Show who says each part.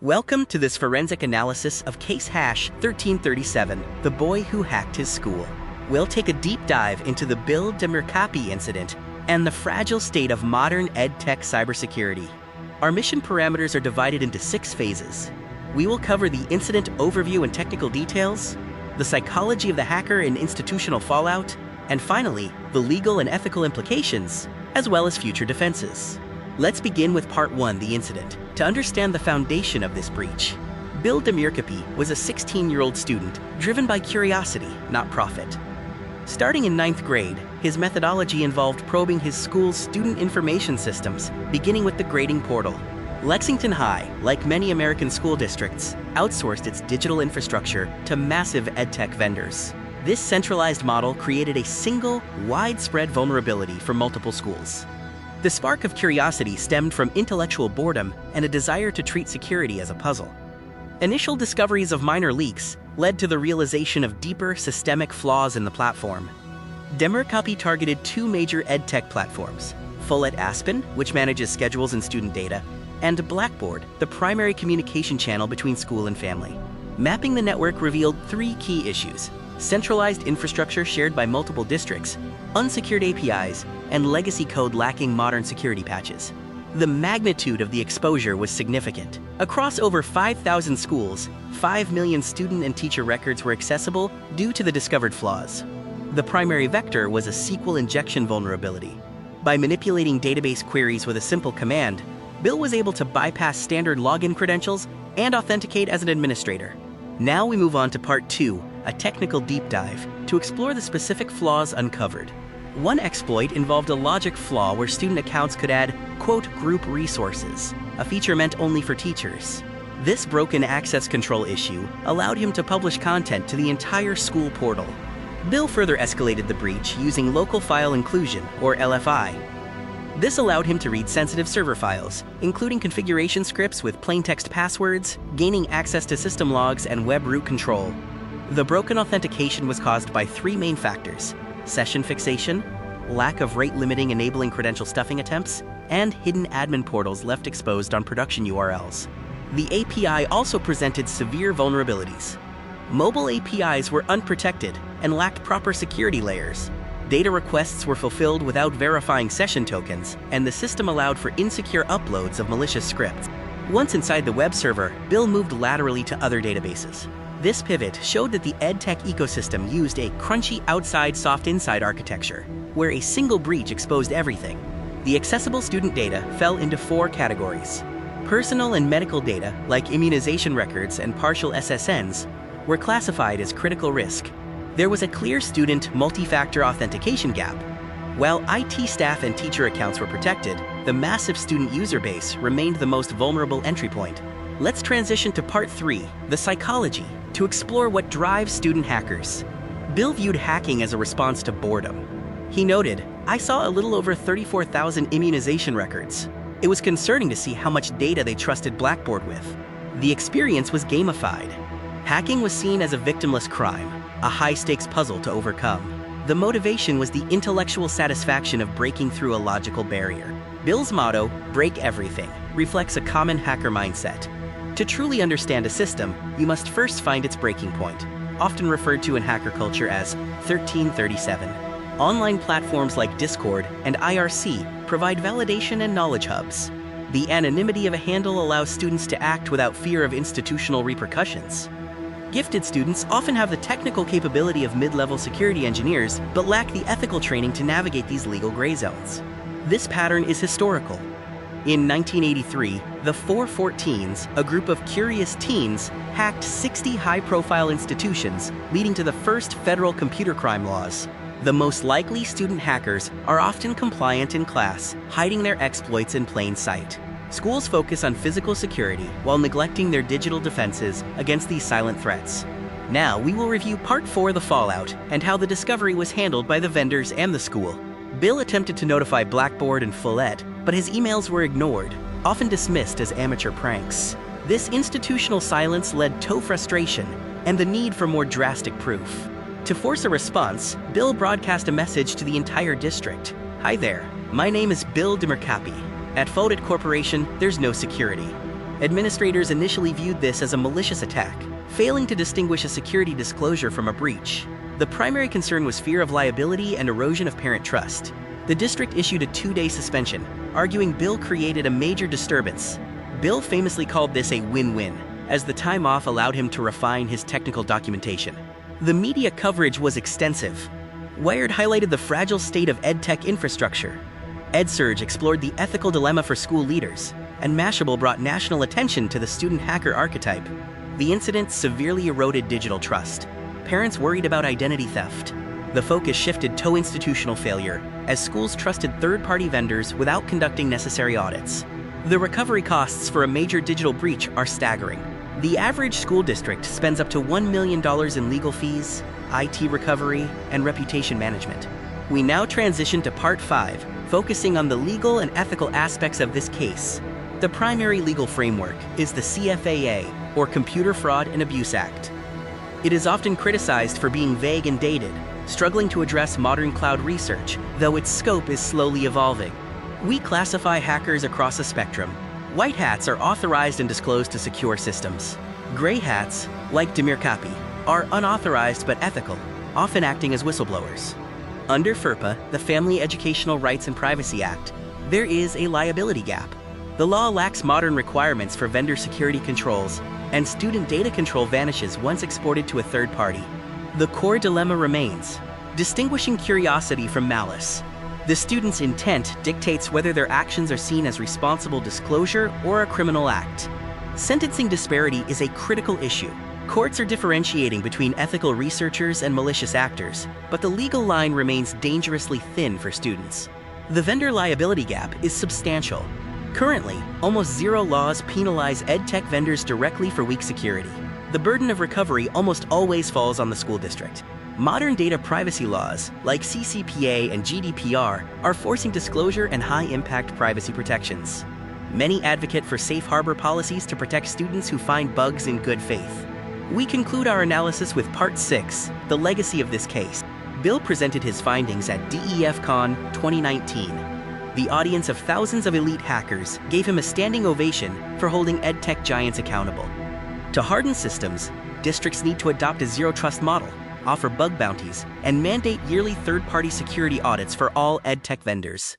Speaker 1: Welcome to this forensic analysis of case hash 1337, the boy who hacked his school. We'll take a deep dive into the Bill Demirkapi incident and the fragile state of modern EdTech cybersecurity. Our mission parameters are divided into 6 phases. We will cover the incident overview and technical details, the psychology of the hacker and institutional fallout, and finally, the legal and ethical implications, as well as future defenses. Let's begin with Part 1, the incident, to understand the foundation of this breach. Bill Demirkapi was a 16-year-old student driven by curiosity, not profit. Starting in 9th grade, his methodology involved probing his school's student information systems, beginning with the grading portal. Lexington High, like many American school districts, outsourced its digital infrastructure to massive EdTech vendors. This centralized model created a single, widespread vulnerability for multiple schools. The spark of curiosity stemmed from intellectual boredom and a desire to treat security as a puzzle. Initial discoveries of minor leaks led to the realization of deeper systemic flaws in the platform. Demirkapi targeted 2 major EdTech platforms, Full-At Aspen, which manages schedules and student data, and Blackboard, the primary communication channel between school and family. Mapping the network revealed 3 key issues: centralized infrastructure shared by multiple districts, unsecured APIs, and legacy code lacking modern security patches. The magnitude of the exposure was significant. Across over 5,000 schools, 5 million student and teacher records were accessible due to the discovered flaws. The primary vector was a SQL injection vulnerability. By manipulating database queries with a simple command, Bill was able to bypass standard login credentials and authenticate as an administrator. Now we move on to Part 2, a technical deep dive, to explore the specific flaws uncovered. One exploit involved a logic flaw where student accounts could add, quote, group resources, a feature meant only for teachers. This broken access control issue allowed him to publish content to the entire school portal. Bill further escalated the breach using local file inclusion, or LFI. This allowed him to read sensitive server files, including configuration scripts with plaintext passwords, gaining access to system logs and web root control. The broken authentication was caused by 3 main factors: session fixation, lack of rate-limiting enabling credential stuffing attempts, and hidden admin portals left exposed on production URLs. The API also presented severe vulnerabilities. Mobile APIs were unprotected and lacked proper security layers. Data requests were fulfilled without verifying session tokens, and the system allowed for insecure uploads of malicious scripts. Once inside the web server, Bill moved laterally to other databases. This pivot showed that the EdTech ecosystem used a crunchy outside, soft inside architecture, where a single breach exposed everything. The accessible student data fell into 4 categories. Personal and medical data, like immunization records and partial SSNs, were classified as critical risk. There was a clear student multi-factor authentication gap. While IT staff and teacher accounts were protected, the massive student user base remained the most vulnerable entry point. Let's transition to Part 3, the psychology, to explore what drives student hackers. Bill viewed hacking as a response to boredom. He noted, "I saw a little over 34,000 immunization records. It was concerning to see how much data they trusted Blackboard with." The experience was gamified. Hacking was seen as a victimless crime, a high-stakes puzzle to overcome. The motivation was the intellectual satisfaction of breaking through a logical barrier. Bill's motto, "Break everything," reflects a common hacker mindset. To truly understand a system, you must first find its breaking point, often referred to in hacker culture as 1337. Online platforms like Discord and IRC provide validation and knowledge hubs. The anonymity of a handle allows students to act without fear of institutional repercussions. Gifted students often have the technical capability of mid-level security engineers, but lack the ethical training to navigate these legal gray zones. This pattern is historical. In 1983, the 414s, a group of curious teens, hacked 60 high-profile institutions, leading to the first federal computer crime laws. The most likely student hackers are often compliant in class, hiding their exploits in plain sight. Schools focus on physical security while neglecting their digital defenses against these silent threats. Now we will review Part 4, the fallout, and how the discovery was handled by the vendors and the school. Bill attempted to notify Blackboard and Full-At, but his emails were ignored, often dismissed as amateur pranks. This institutional silence led to frustration and the need for more drastic proof. To force a response, Bill broadcast a message to the entire district. "Hi there, my name is Bill Demirkapi. At Full-At Corporation, there's no security. Administrators initially viewed this as a malicious attack, failing to distinguish a security disclosure from a breach. The primary concern was fear of liability and erosion of parent trust. The district issued a 2-day suspension, arguing Bill created a major disturbance. Bill famously called this a win-win, as the time off allowed him to refine his technical documentation. The media coverage was extensive. Wired highlighted the fragile state of EdTech infrastructure. EdSurge explored the ethical dilemma for school leaders, and Mashable brought national attention to the student hacker archetype. The incident severely eroded digital trust. Parents worried about identity theft. The focus shifted to institutional failure, as schools trusted third-party vendors without conducting necessary audits. The recovery costs for a major digital breach are staggering. The average school district spends up to $1 million in legal fees, IT recovery, and reputation management. We now transition to Part 5, focusing on the legal and ethical aspects of this case. The primary legal framework is the CFAA, or Computer Fraud and Abuse Act. It is often criticized for being vague and dated, struggling to address modern cloud research, though its scope is slowly evolving. We classify hackers across a spectrum. White hats are authorized and disclosed to secure systems. Gray hats, like Demirkapi, are unauthorized but ethical, often acting as whistleblowers. Under FERPA, the Family Educational Rights and Privacy Act, there is a liability gap. The law lacks modern requirements for vendor security controls, and student data control vanishes once exported to a third party. The core dilemma remains: distinguishing curiosity from malice. The student's intent dictates whether their actions are seen as responsible disclosure or a criminal act. Sentencing disparity is a critical issue. Courts are differentiating between ethical researchers and malicious actors, but the legal line remains dangerously thin for students. The vendor liability gap is substantial. Currently, almost zero laws penalize EdTech vendors directly for weak security. The burden of recovery almost always falls on the school district. Modern data privacy laws, like CCPA and GDPR, are forcing disclosure and high-impact privacy protections. Many advocate for safe harbor policies to protect students who find bugs in good faith. We conclude our analysis with Part 6, the legacy of this case. Bill presented his findings at DEFCON 2019. The audience of thousands of elite hackers gave him a standing ovation for holding EdTech giants accountable. To harden systems, districts need to adopt a zero-trust model, offer bug bounties, and mandate yearly third-party security audits for all EdTech vendors.